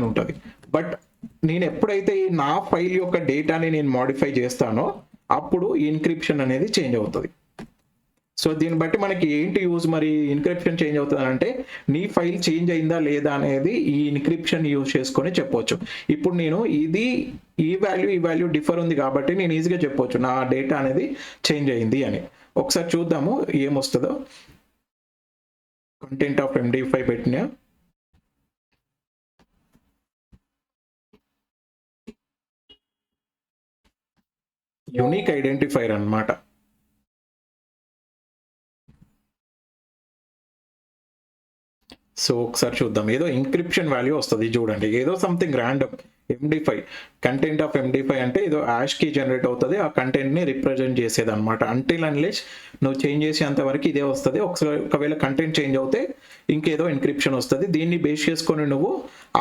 S1: ఉంటుంది. బట్ నేను ఎప్పుడైతే నా ఫైల్ యొక్క డేటాని నేను మాడిఫై చేస్తానో అప్పుడు ఈ ఇన్క్రిప్షన్ అనేది చేంజ్ అవుతుంది. సో దీన్ని బట్టి మనకి ఏంటి యూజ్, మరి ఇన్క్రిప్షన్ చేంజ్ అవుతుంది అంటే నీ ఫైల్ చేంజ్ అయిందా లేదా అనేది ఈ ఇన్క్రిప్షన్ యూజ్ చేసుకొని చెప్పవచ్చు. ఇప్పుడు నేను ఈ వాల్యూ డిఫర్ ఉంది కాబట్టి నేను ఈజీగా చెప్పవచ్చు నా డేటా అనేది చేంజ్ అయింది అని. ఒకసారి చూద్దాము ఏమొస్తుందో. కంటెంట్ ఆఫ్ MD5 పెట్టినా, యూనిక్ ఐడెంటిఫైర్ అన్నమాట. సో ఒకసారి చూద్దాం, ఏదో ఇన్క్రిప్షన్ వాల్యూ వస్తుంది చూడండి, ఏదో something random MD5 content of MD5 అంటే ఏదో హ్యాష్ కీ జనరేట్ అవుతుంది, ఆ కంటెంట్ని రిప్రజెంట్ చేసేది అనమాట. అంటిల్ అన్లెస్ నువ్వు చేంజ్ చేసేంత వరకు ఇదే వస్తుంది. ఒకవేళ కంటెంట్ చేంజ్ అవుతే ఇంకేదో ఎన్క్రిప్షన్ వస్తుంది. దీన్ని బేస్ చేసుకొని నువ్వు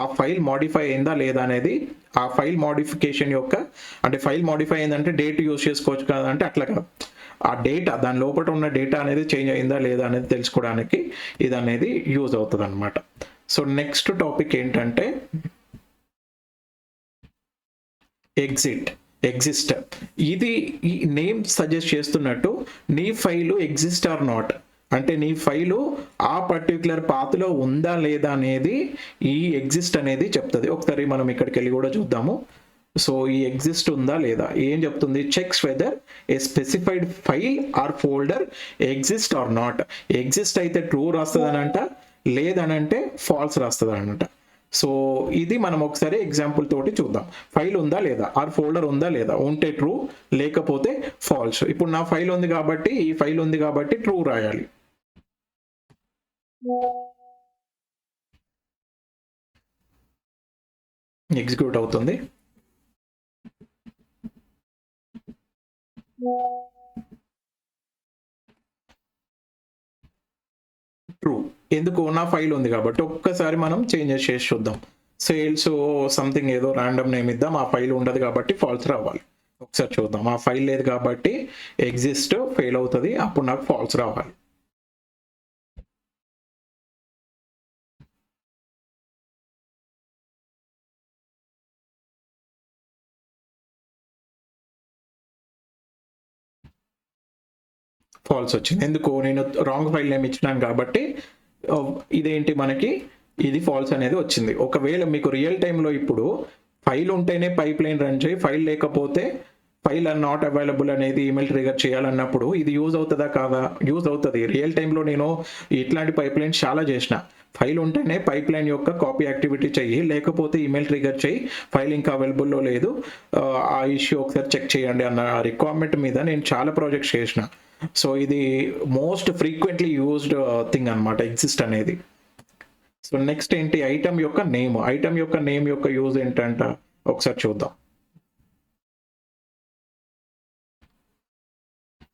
S1: ఆ ఫైల్ మాడిఫై అయిందా లేదా అనేది, ఆ ఫైల్ మాడిఫికేషన్ యొక్క అంటే ఫైల్ మాడిఫై అయిందంటే డేట్ యూజ్ చేసుకోవచ్చు కదా అంటే అట్లా కాదు, ఆ డేటా దాని లోపల ఉన్న డేటా అనేది చేంజ్ అయిందా లేదా అనేది తెలుసుకోవడానికి ఇది అనేది యూజ్ అవుతుంది అనమాట. సో నెక్స్ట్ టాపిక్ ఏంటంటే ఎగ్జిస్ట్. ఇది ఈ నేమ్ సజెస్ట్ చేస్తున్నట్టు నీ ఫైలు ఎగ్జిస్ట్ ఆర్ నాట్ అంటే నీ ఫైలు ఆ పర్టిక్యులర్ పాత్లో ఉందా లేదా అనేది ఈ ఎగ్జిస్ట్ అనేది చెప్తుంది. ఒకసారి మనం ఇక్కడికి వెళ్ళి కూడా చూద్దాము. సో ఈ ఎగ్జిస్ట్ ఉందా లేదా ఏం చెప్తుంది, checks whether a specified file or folder exist or not. Exist అయితే ట్రూ రాస్తుందనంట, లేదనంటే ఫాల్స్ రాస్తుందనంట. సో ఇది మనం ఒకసారి ఎగ్జాంపుల్ తోటి చూద్దాం. ఫైల్ ఉందా లేదా ఆర్ ఫోల్డర్ ఉందా లేదా, ఉంటే ట్రూ లేకపోతే ఫాల్స్. ఇప్పుడు నా ఫైల్ ఉంది కాబట్టి ఈ ఫైల్ ఉంది కాబట్టి ట్రూ రాయాలి. ఎగ్జిక్యూట్ అవుతుంది. ట్రూ ఎందుకు, నా ఫైల్ ఉంది కాబట్టి. ఒక్కసారి మనం చేంజెస్ చేసి చూద్దాం. సేల్స్ సంథింగ్ ఏదో ర్యాండమ్ నేమ్ ఇద్దాం, ఆ ఫైల్ ఉండదు కాబట్టి ఫాల్స్ రావాలి. ఒకసారి చూద్దాం, ఆ ఫైల్ లేదు కాబట్టి ఎగ్జిస్ట్ ఫెయిల్ అవుతుంది, అప్పుడు నాకు ఫాల్స్ రావాలి. ఫాల్స్ వచ్చింది. ఎందుకు, నేను రాంగ్ ఫైల్ నేమ్ ఇచ్చినాను కాబట్టి ఇదేంటి మనకి ఇది ఫాల్స్ అనేది వచ్చింది. ఒకవేళ మీకు రియల్ టైంలో ఇప్పుడు ఫైల్ ఉంటేనే పైప్ లైన్ రన్ చేయి, ఫైల్ లేకపోతే ఫైల్ ఆర్ నాట్ అవైలబుల్ అనేది ఈమెయిల్ ట్రిగర్ చేయాలన్నప్పుడు ఇది యూజ్ అవుతుందా కాదా, యూజ్ అవుతుంది. రియల్ టైంలో నేను ఇట్లాంటి పైప్ లైన్ చాలా చేసిన. ఫైల్ ఉంటేనే పైప్ లైన్ యొక్క కాపీ యాక్టివిటీ చెయ్యి, లేకపోతే ఈమెయిల్ ట్రిగర్ చేయి, ఫైల్ ఇంకా అవైలబుల్లో లేదు, ఆ ఇష్యూ ఒకసారి చెక్ చేయండి అన్న రిక్వైర్మెంట్ మీద నేను చాలా ప్రాజెక్ట్స్ చేసిన. సో ఇది మోస్ట్ ఫ్రీక్వెంట్లీ యూజ్డ్ థింగ్ అనమాట ఎగ్జిస్ట్ అనేది. సో నెక్స్ట్ ఏంటి, ఐటమ్ యొక్క నేమ్. ఐటమ్ యొక్క నేమ్ యొక్క యూజ్ ఏంటంట ఒకసారి చూద్దాం.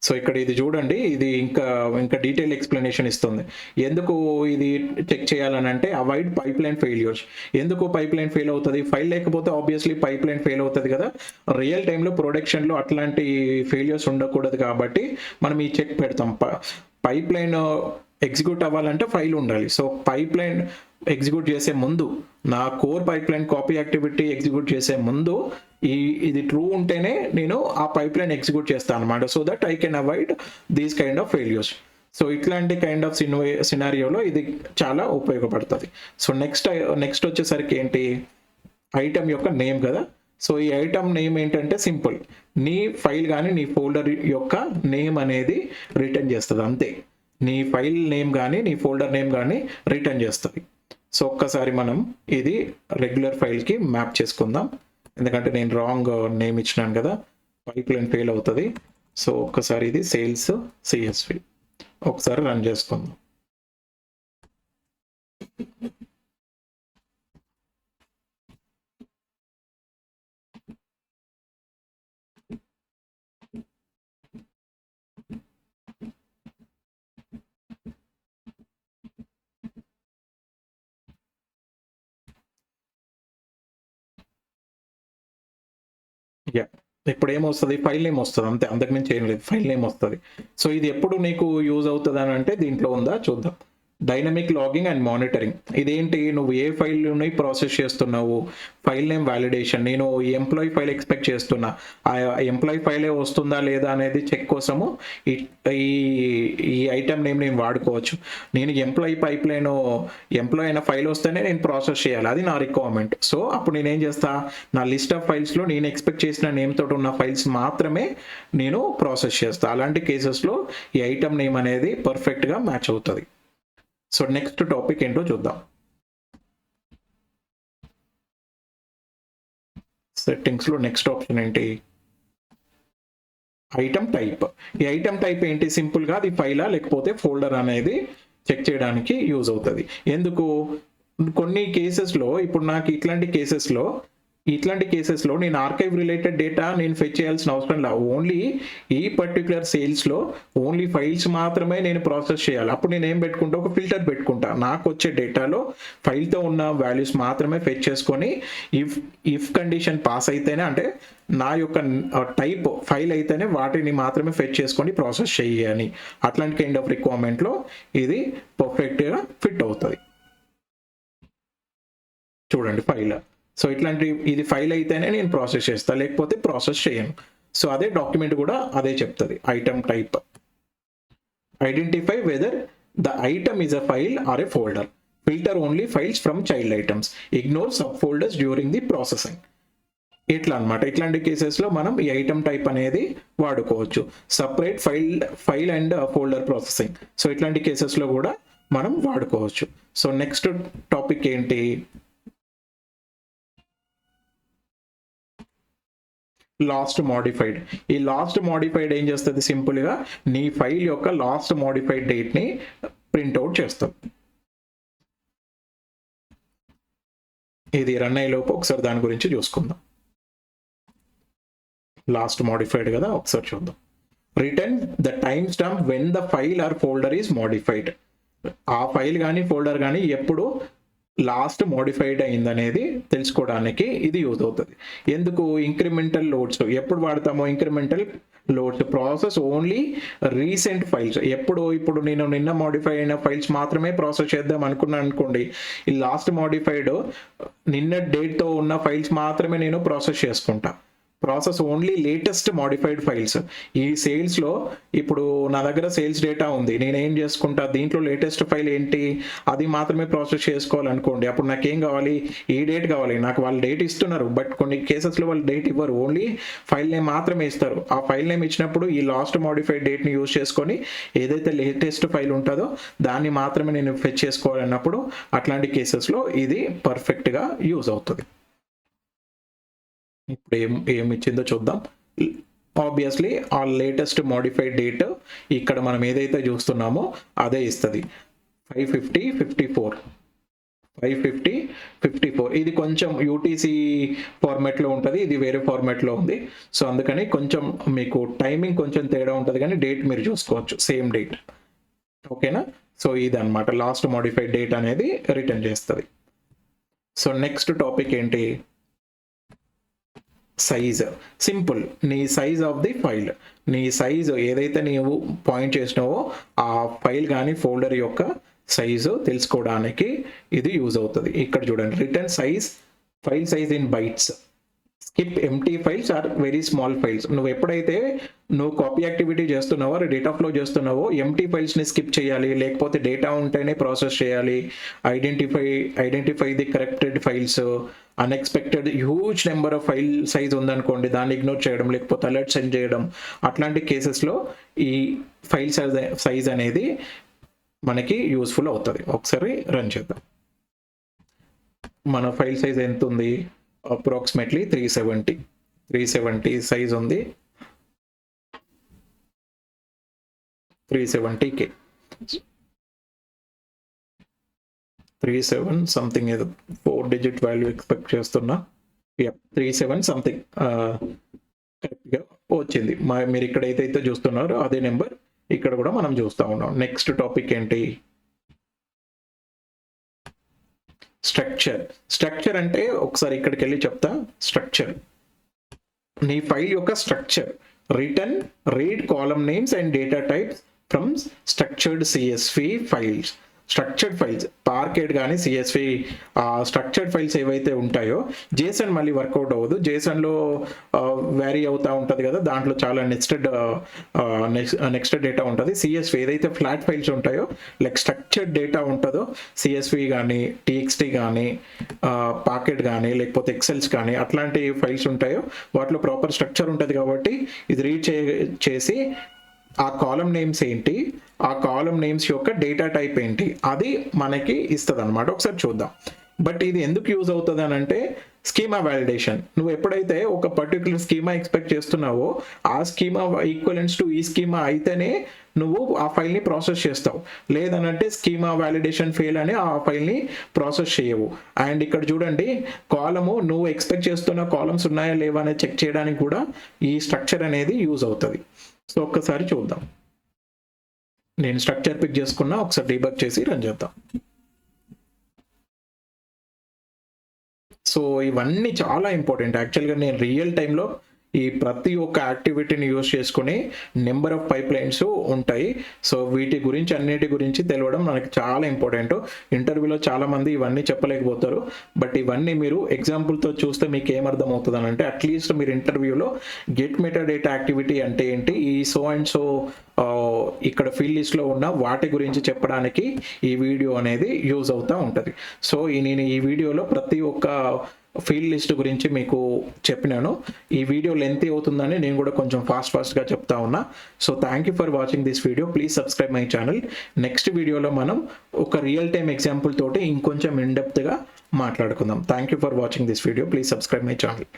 S1: సో ఇక్కడ ఇది చూడండి, ఇది ఇంకా డీటెయిల్ ఎక్స్ప్లెనేషన్ ఇస్తుంది. ఎందుకు ఇది చెక్ చేయాలని అంటే అవాయిడ్ పైప్ లైన్ ఫెయిల్యూర్స్. ఎందుకు పైప్ లైన్ ఫెయిల్ అవుతుంది, ఫైల్ లేకపోతే ఆబ్వియస్లీ పైప్ లైన్ ఫెయిల్ అవుతుంది కదా. రియల్ టైంలో ప్రొడక్షన్లో అట్లాంటి ఫెయిల్యూర్స్ ఉండకూడదు కాబట్టి మనం ఈ చెక్ పెడతాం. పైప్ లైన్ ఎగ్జిక్యూట్ అవ్వాలంటే ఫైల్ ఉండాలి. సో పైప్ లైన్ ఎగ్జిక్యూట్ చేసే ముందు, నా core pipe line copy activity execute చేసే ముందు ఇది ట్రూ ఉంటేనే నేను ఆ పైప్ లైన్ ఎగ్జిక్యూట్ చేస్తాను అనమాట. So that I can avoid these kind of failures. So ఇట్లాంటి కైండ్ ఆఫ్ సినారియోలో ఇది చాలా ఉపయోగపడుతుంది. సో నెక్స్ట్ వచ్చేసరికి ఏంటి, ఐటమ్ యొక్క నేమ్ కదా. సో ఈ ఐటమ్ నేమ్ ఏంటంటే సింపుల్, నీ ఫైల్ కానీ నీ ఫోల్డర్ యొక్క నేమ్ అనేది రిటర్న్ చేస్తుంది అంతే. నీ ఫైల్ నేమ్ కానీ నీ ఫోల్డర్ నేమ్ కానీ రిటర్న్ చేస్తుంది. సో ఒక్కసారి మనం ఇది రెగ్యులర్ ఫైల్కి మ్యాప్ చేసుకుందాం. ఎందుకంటే నేను రాంగ్ నేమ్ ఇచ్చినాను కదా, పైప్ లైన్ ఫెయిల్ అవుతుంది. సో ఒక్కసారి ఇది సేల్స్ CSV ఒకసారి రన్ చేసుకుందాం. ఇప్పుడు ఏమొస్తుంది, ఫైల్ నేమ్ వస్తుంది అంతే, అంతకుమించి ఏం లేదు, ఫైల్ నేమ్ వస్తుంది. సో ఇది ఎప్పుడు నీకు యూజ్ అవుతుంది అని అంటే దీంట్లో ఉందా చూద్దాం. Dynamic logging and monitoring. ఇదేంటి, నువ్వు ఏ ఫైల్ని ప్రాసెస్ చేస్తున్నావు, ఫైల్ నేమ్ వ్యాలిడేషన్. నేను ఈ ఎంప్లాయీ ఫైల్ ఎక్స్పెక్ట్ చేస్తున్నా, ఆ ఎంప్లాయీ ఫైలే వస్తుందా లేదా అనేది చెక్ కోసము ఈ ఐటమ్ నేమ్ నేను వాడుకోవచ్చు. నేను ఎంప్లాయీ పైప్ లైన్ ఎంప్లాయీ అయిన ఫైల్ వస్తేనే నేను ప్రాసెస్ చేయాలి, అది నా రిక్వైర్మెంట్. సో అప్పుడు నేనేం చేస్తా, నా లిస్ట్ ఆఫ్ ఫైల్స్లో నేను ఎక్స్పెక్ట్ చేసిన నేమ్ తోటి ఉన్న ఫైల్స్ మాత్రమే నేను ప్రాసెస్ చేస్తాను. అలాంటి కేసెస్లో ఈ ఐటమ్ నేమ్ అనేది పర్ఫెక్ట్గా మ్యాచ్ అవుతుంది. సో నెక్స్ట్ టాపిక్ ఏంటో చూద్దాం. సెట్టింగ్స్లో నెక్స్ట్ ఆప్షన్ ఏంటి, ఐటమ్ టైప్. ఈ ఐటమ్ టైప్ ఏంటి, సింపుల్గా అది ఫైలా లేకపోతే ఫోల్డర్ అనేది చెక్ చేయడానికి యూజ్ అవుతుంది. ఎందుకు, కొన్ని కేసెస్లో ఇప్పుడు నాకు ఇట్లాంటి కేసెస్లో ఇట్లాంటి కేసెస్లో నేను ఆర్కైవ్ రిలేటెడ్ డేటా నేను ఫెచ్ చేయాల్సిన అవసరం లేదు. ఓన్లీ ఈ పర్టికులర్ సేల్స్లో ఓన్లీ ఫైల్స్ మాత్రమే నేను ప్రాసెస్ చేయాలి. అప్పుడు నేను ఏం పెట్టుకుంటా, ఒక ఫిల్టర్ పెట్టుకుంటా. నాకు వచ్చే డేటాలో ఫైల్తో ఉన్న వాల్యూస్ మాత్రమే ఫెచ్ చేసుకొని ఇఫ్ కండిషన్ పాస్ అయితేనే, అంటే నా యొక్క టైప్ ఫైల్ అయితేనే వాటిని మాత్రమే ఫెచ్ చేసుకొని ప్రాసెస్ చేయాలి. అట్లాంటి కైండ్ ఆఫ్ రిక్వైర్మెంట్లో ఇది పర్ఫెక్ట్గా ఫిట్ అవుతుంది. చూడండి ఫైల్. సో ఇట్లాంటి ఇది ఫైల్ అయితేనే నేను ప్రాసెస్ చేస్తాను, లేకపోతే ప్రాసెస్ చేయను. సో అదే డాక్యుమెంట్ కూడా అదే చెప్తుంది. Item type, identify whether the item is a file or a folder, filter only files from child items, ignore sub folders during the processing. ఇట్లా అనమాట. ఇట్లాంటి కేసెస్లో మనం ఈ ఐటమ్ టైప్ అనేది వాడుకోవచ్చు. Separate file and folder processing. So ఇట్లాంటి కేసెస్లో కూడా మనం వాడుకోవచ్చు. సో నెక్స్ట్ టాపిక్ ఏంటి, లాస్ట్ మోడిఫైడ్. ఈ లాస్ట్ మోడిఫైడ్ ఏం చేస్తుంది, సింపుల్గా నీ ఫైల్ యొక్క లాస్ట్ మోడిఫైడ్ డేట్ని ప్రింట్అవుట్ చేస్తుంది. ఇది రన్ అయ్యేలోపు ఒకసారి దాని గురించి చూసుకుందాం. లాస్ట్ మోడిఫైడ్ కదా, ఒకసారి చూద్దాం. Return the time stamp when the file or folder is modified. ఆ ఫైల్ కానీ ఫోల్డర్ కానీ ఎప్పుడు లాస్ట్ మోడిఫైడ్ అయిందనేది తెలుసుకోవడానికి ఇది యూజ్ అవుతుంది. ఎందుకు, ఇంక్రిమెంటల్ లోడ్స్ ఎప్పుడు వాడతామో, incremental loads process only recent files. ఇప్పుడు నేను నిన్న మోడిఫై అయిన ఫైల్స్ మాత్రమే ప్రాసెస్ చేద్దాం అనుకున్నాను అనుకోండి, ఈ లాస్ట్ మోడిఫైడ్ నిన్న డేట్తో ఉన్న ఫైల్స్ మాత్రమే నేను ప్రాసెస్ చేసుకుంటా. Process only latest modified files. ఈ సేల్స్లో ఇప్పుడు నా దగ్గర సేల్స్ డేటా ఉంది, నేను ఏం చేసుకుంటా, దీంట్లో లేటెస్ట్ ఫైల్ ఏంటి అది మాత్రమే ప్రాసెస్ చేసుకోవాలనుకోండి. అప్పుడు నాకేం కావాలి, ఈ డేట్ కావాలి. నాకు వాళ్ళు డేట్ ఇస్తున్నారు, బట్ కొన్ని కేసెస్లో వాళ్ళు డేట్ ఇవ్వరు, ఓన్లీ ఫైల్ నేమ్ మాత్రమే ఇస్తారు. ఆ ఫైల్ నేమ్ ఇచ్చినప్పుడు ఈ లాస్ట్ మోడిఫైడ్ డేట్ని యూజ్ చేసుకొని ఏదైతే లేటెస్ట్ ఫైల్ ఉంటుందో దాన్ని మాత్రమే నేను ఫెచ్ చేసుకోవాలన్నప్పుడు అట్లాంటి కేసెస్లో ఇది పర్ఫెక్ట్గా యూజ్ అవుతుంది. ఇప్పుడు ఏం ఇచ్చిందో చూద్దాం. ఆబ్వియస్లీ ఆ లేటెస్ట్ మోడిఫైడ్ డేట్ ఇక్కడ మనం ఏదైతే చూస్తున్నామో అదే ఇస్తుంది. 550-54. ఇది కొంచెం యూటీసీ ఫార్మాట్లో ఉంటుంది, ఇది వేరే ఫార్మాట్లో ఉంది. సో అందుకని కొంచెం మీకు టైమింగ్ కొంచెం తేడా ఉంటుంది, కానీ డేట్ మీరు చూసుకోవచ్చు, సేమ్ డేట్. ఓకేనా. సో ఇది అనమాట లాస్ట్ మోడిఫైడ్ డేట్ అనేది రిటర్న్ చేస్తుంది. సో నెక్స్ట్ టాపిక్ ఏంటి, సైజ్. సింపుల్, నీ సైజ్ ఆఫ్ ది ఫైల్, నీ సైజ్ ఏదైతే నీవు పాయింట్ చేసినావో ఆ ఫైల్ కానీ ఫోల్డర్ యొక్క సైజు తెలుసుకోవడానికి ఇది యూజ్ అవుతుంది. ఇక్కడ చూడండి, return size, file size in bytes, skip empty files or very small files. నువ్వు ఎప్పుడైతే కాపీ యాక్టివిటీ చేస్తున్నావో, డేటా ఫ్లో చేస్తున్నావో, ఎంటీ ఫైల్స్ని స్కిప్ చేయాలి, లేకపోతే డేటా ఉంటేనే ప్రాసెస్ చేయాలి. Identify the corrected files, unexpected huge number of file size ఉందనుకోండి, దాన్ని ఇగ్నోర్ చేయడం, లేకపోతే అలర్ట్ సెండ్ చేయడం. అట్లాంటి కేసెస్లో ఈ ఫైల్ సైజ్ అనేది మనకి యూస్ఫుల్ అవుతుంది. ఒకసారి రన్ చేద్దాం. మన ఫైల్ సైజ్ ఎంత ఉంది, అప్రాక్సిమేట్లీ 370 సైజ్ ఉంది. 370K, 37 సంథింగ్, ఏదో 4 డిజిట్ వాల్యూ ఎక్స్పెక్ట్ చేస్తున్నా. 37 సంథింగ్ కరెక్ట్గా వచ్చింది. మీరు ఇక్కడ ఏదైతే చూస్తున్నారో అదే నెంబర్ ఇక్కడ కూడా మనం చూస్తూ ఉన్నాం. నెక్స్ట్ టాపిక్ ఏంటి, స్ట్రక్చర్ అంటే ఒకసారి ఇక్కడికి వెళ్ళి చెప్తా. స్ట్రక్చర్, నీ ఫైల్ యొక్క structure. Return read column names and data types from structured CSV files. Structured files, parquet కానీ CSV స్ట్రక్చర్డ్ ఫైల్స్ ఏవైతే ఉంటాయో, జేసన్ మళ్ళీ వర్కౌట్ అవ్వదు. జేసన్లో వ్యారీ అవుతూ ఉంటుంది కదా, దాంట్లో చాలా నెక్స్ట్ డేటా ఉంటుంది. CSV ఏదైతే ఫ్లాట్ ఫైల్స్ ఉంటాయో, లైక్ స్ట్రక్చర్డ్ డేటా ఉంటుందో, CSV కానీ TXT కానీ పాకెట్ కానీ లేకపోతే ఎక్సెల్స్ కానీ అట్లాంటి ఫైల్స్ ఉంటాయో వాటిలో ప్రాపర్ స్ట్రక్చర్ ఉంటుంది. కాబట్టి ఇది రీడ్ చేసి ఆ కాలమ్ నేమ్స్ ఏంటి, ఆ కాలమ్ నేమ్స్ యొక్క డేటా టైప్ ఏంటి అది మనకి ఇస్తుంది అనమాట. ఒకసారి చూద్దాం. బట్ ఇది ఎందుకు యూజ్ అవుతుంది అని అంటే, స్కీమా వ్యాలిడేషన్. నువ్వు ఎప్పుడైతే ఒక పర్టికులర్ స్కీమా ఎక్స్పెక్ట్ చేస్తున్నావో ఆ స్కీమా ఈక్వలెంట్స్ టు ఈ స్కీమా అయితేనే నువ్వు ఆ ఫైల్ని ప్రాసెస్ చేస్తావు. లేదనంటే స్కీమా వ్యాలిడేషన్ ఫెయిల్ అని ఆ ఫైల్ని ప్రాసెస్ చేయవు. అండ్ ఇక్కడ చూడండి, కాలము నువ్వు ఎక్స్పెక్ట్ చేస్తున్న కాలమ్స్ ఉన్నాయా లేవా అనేది చెక్ చేయడానికి కూడా ఈ స్ట్రక్చర్ అనేది యూజ్ అవుతుంది. సో ఒక్కసారి చూద్దాం. నేను స్ట్రక్చర్ పిక్ చేసుకున్నా, ఒకసారి డీబగ్ చేసి రన్ చేద్దాం. సో ఇవన్నీ చాలా ఇంపార్టెంట్. యాక్చువల్గా నేను రియల్ టైంలో ఈ ప్రతి ఒక్క యాక్టివిటీని యూజ్ చేసుకుని నెంబర్ ఆఫ్ పైప్ లైన్స్ ఉంటాయి. సో వీటి గురించి అన్నిటి గురించి తెలియడం మనకి చాలా ఇంపార్టెంట్. ఇంటర్వ్యూలో చాలామంది ఇవన్నీ చెప్పలేకపోతారు, బట్ ఇవన్నీ మీరు ఎగ్జాంపుల్తో చూస్తే మీకు ఏమర్థం అవుతుంది అని అంటే, అట్లీస్ట్ మీరు ఇంటర్వ్యూలో గెట్ మెటాడేటా యాక్టివిటీ అంటే ఏంటి, ఈ సో అండ్ సో ఇక్కడ ఫీల్డ్ లిస్ట్లో ఉన్న వాటి గురించి చెప్పడానికి ఈ వీడియో అనేది యూజ్ అవుతూ ఉంటుంది. సో నేను ఈ వీడియోలో ప్రతి ఒక్క ఫీల్డ్ లిస్ట్ గురించి మీకు చెప్పినాను. ఈ వీడియో లెంతీ అవుతుందని నేను కూడా కొంచెం ఫాస్ట్గా చెప్తా ఉన్నా. So thank you for watching this video. Please subscribe my channel. Next వీడియోలో మనం ఒక రియల్ టైమ్ ఎగ్జాంపుల్ తోటి ఇంకొంచెం ఇన్డెప్త్గా మాట్లాడుకుందాం. Thank you for watching this video. Please subscribe my channel.